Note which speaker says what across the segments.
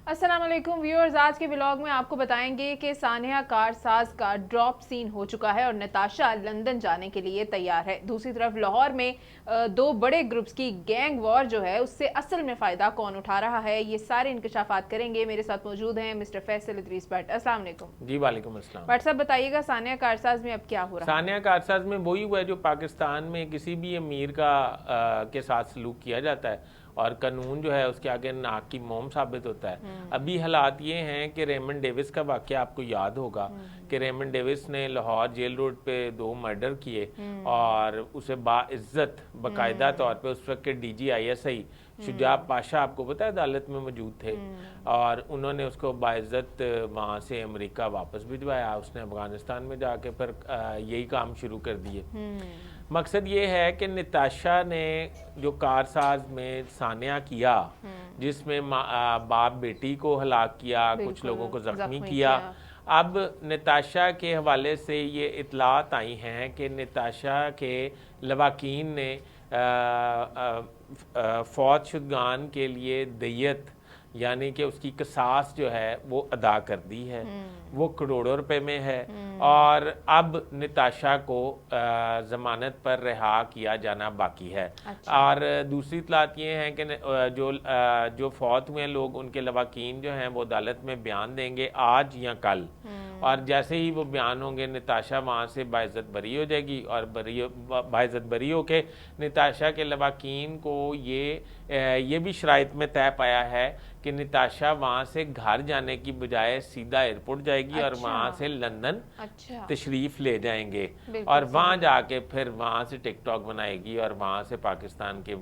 Speaker 1: अस्सलाम वालेकुम व्यूअर्स, आज के व्लॉग में आपको बताएंगे कि सानिया कारसाज का ड्रॉप सीन हो चुका है और नताशा लंदन जाने के लिए तैयार है। दूसरी तरफ लाहौर में दो बड़े ग्रुप्स की गैंग वॉर जो है उससे असल में फ़ायदा कौन उठा रहा है, ये सारे इंकशाफात करेंगे। मेरे साथ मौजूद हैं मिस्टर फैसल इदरीस भट्ट। अस्सलाम वालेकुम।
Speaker 2: जी वालेकुम अस्सलाम।
Speaker 1: भट्ट साहब बताइएगा, सानिया कारसाज में अब क्या हो रहा है?
Speaker 2: सानिया कारसाज में वही हुआ है जो पाकिस्तान में किसी भी अमीर का के साथ सलूक किया जाता है और कानून जो है उसके आगे नाक की मोम साबित होता है। अभी हालात ये हैं कि रेमंड डेविस का वाक़या आपको याद होगा कि रेमंड डेविस ने लाहौर जेल रोड पे 2 मर्डर किए और उसे बाइज्जत बाकायदा तौर पे उस वक्त के DGISI शुजा पाशा, आपको पता है, अदालत में मौजूद थे और उन्होंने उसको बाइज्जत वहाँ से अमेरिका वापस भिजवाया। उसने अफगानिस्तान में जाके फिर यही काम शुरू कर दिए। मकसद ये है कि नताशा ने जो कारसाज में सानिया किया, जिसमें बाप बेटी को हलाक किया, कुछ लोगों को जख्मी किया, अब नताशा के हवाले से ये इतलात आई हैं कि नताशा के लवाकीन ने फौत शुदगान के लिए दियत यानी कि उसकी कसास जो है वो अदा कर दी है। वो करोड़ों रुपए में है और अब नताशा को ज़मानत पर रिहा किया जाना बाकी है।
Speaker 1: अच्छा।
Speaker 2: और दूसरी इतलात ये हैं कि जो फौत हुए लोग, उनके लवाकीन जो हैं वो अदालत में बयान देंगे आज या कल, और जैसे ही वो बयान होंगे नताशा वहाँ से बाइज्जत बरी हो जाएगी और बाइज्जत बरी होके नताशा के लवाकीन को ये भी शराइत में तय पाया है कि नताशा वहाँ से घर जाने की बजाय सीधा एयरपोर्ट जाएगी। अच्छा। और वहाँ से लंदन तशरीफ ले जाएंगे और वहाँ जाके फिर वहाँ से टिकटॉक बनाएगी और वहाँ से पाकिस्तान के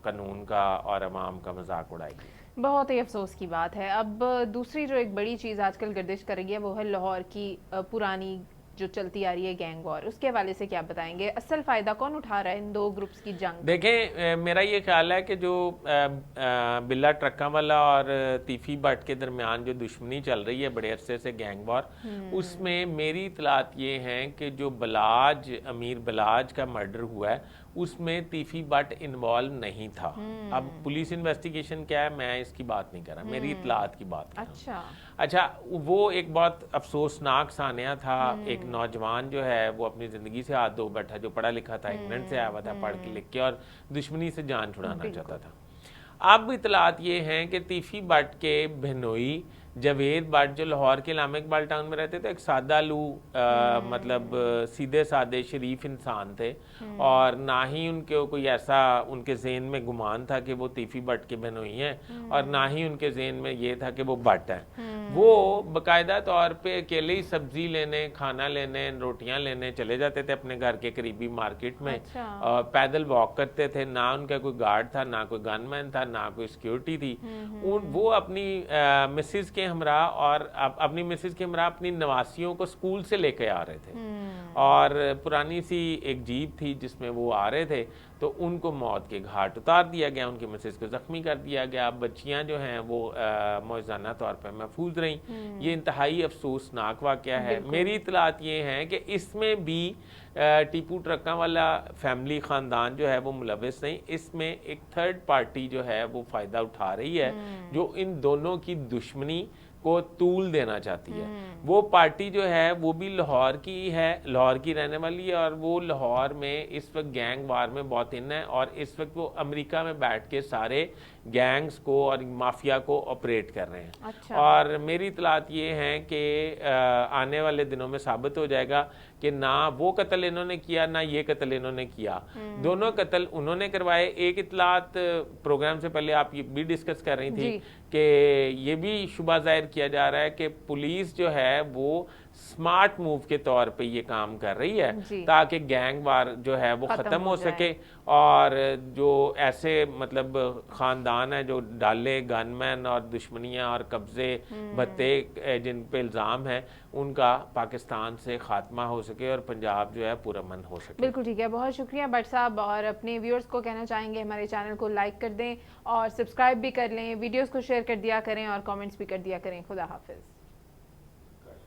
Speaker 2: कानून का और अवाम का मजाक उड़ाएगी।
Speaker 1: बहुत ही अफसोस की बात है। अब दूसरी जो एक बड़ी चीज़ आजकल गर्दिश कर रही है वो है लाहौर की पुरानी जो चलती आ रही है गैंग वॉर। उसके हवाले से क्या बताएंगे, असल फ़ायदा कौन उठा रहा है इन दो ग्रुप्स की जंग?
Speaker 2: देखें, मेरा ये ख्याल है कि जो बिल्ला ट्रक्का वाला और तीफी भट्ट के दरमियान जो दुश्मनी चल रही है बड़े अरसे से, गैंग वॉर, उसमें मेरी इतलात ये हैं कि जो बलाज, अमीर बलाज का मर्डर हुआ है उसमें तीफी भट्ट इन्वॉल्व नहीं था। अब पुलिस इन्वेस्टिगेशन क्या है मैं इसकी बात नहीं कर रहा, मेरी इतलात की बात कर रहा हूं। अच्छा, वो एक बहुत अफसोसनाक सानिया था। एक नौजवान जो है वो अपनी ज़िंदगी से हाथ धो बैठा, जो पढ़ा लिखा था, इंग्लैंड से आया हुआ था, पढ़ के लिख के, और दुश्मनी से जान छुड़ाना चाहता था। अब इतलात ये हैं कि तीफी भट्ट के बहनोई जावेद भट्ट जो लाहौर के इलामा इकबाल टाउन में रहते थे, एक सादा लू मतलब सीधे सादे शरीफ इंसान थे और ना ही उनके कोई ऐसा उनके ज़हन में गुमान था कि वो तीफी भट्ट के बहनोई हैं और ना ही उनके ज़हन में ये था कि वो भट्ट हैं। वो बाकायदा तौर पे अकेले ही सब्जी लेने, खाना लेने, रोटियां लेने चले जाते थे अपने घर के करीबी मार्केट में।
Speaker 1: अच्छा।
Speaker 2: पैदल वॉक करते थे, ना उनका कोई गार्ड था, ना कोई गनमैन था, ना कोई सिक्योरिटी थी। वो अपनी मिसेज के हमरा और अपनी मिसेज के हमरा अपनी नवासियों को स्कूल से लेके आ रहे थे और पुरानी सी एक जीप थी जिसमें वो आ रहे थे, तो उनको मौत के घाट उतार दिया गया, उनकी मिसेज को जख्मी कर दिया गया। बच्चियां जो हैं वो मौजूदा तौर पर महफूज रहीं। ये इंतहाई अफसोसनाक वाक़या है। मेरी इतलात ये हैं कि इसमें भी टीपू ट्रक्का वाला फैमिली ख़ानदान जो है वो मुलविस नहीं, इसमें एक थर्ड पार्टी जो है वो फ़ायदा उठा रही है, जो इन दोनों की दुश्मनी को तूल देना चाहती है। वो पार्टी जो है वो भी लाहौर की है, लाहौर की रहने वाली है और वो लाहौर में इस वक्त गैंग वार में बहुत इन है और इस वक्त वो अमेरिका में बैठ के सारे गैंग्स को और माफिया को ऑपरेट कर रहे हैं।
Speaker 1: अच्छा।
Speaker 2: और मेरी इतलात ये हैं कि आने वाले दिनों में साबित हो जाएगा कि ना वो कत्ल इन्होंने किया ना ये कत्ल इन्होंने किया, दोनों कत्ल उन्होंने करवाए। एक इतलात प्रोग्राम से पहले आप ये भी डिस्कस कर रही थी कि ये भी शुबा जाहिर किया जा रहा है कि पुलिस जो है वो स्मार्ट मूव के तौर पे ये काम कर रही है ताकि गैंग वार जो है वो ख़त्म हो सके और जो ऐसे मतलब ख़ानदान है जो डाले गनमैन और दुश्मनियाँ और कब्ज़े भत्ते जिन पे इल्ज़ाम है उनका पाकिस्तान से ख़ात्मा हो सके और पंजाब जो है पुरअमन हो सके।
Speaker 1: बिल्कुल ठीक है, बहुत शुक्रिया भट्ट साहब। और अपने व्यूअर्स को कहना चाहेंगे हमारे चैनल को लाइक कर दें और सब्सक्राइब भी कर लें, वीडियोज़ को शेयर कर दिया करें और कॉमेंट्स भी कर दिया करें। खुदा हाफिज़।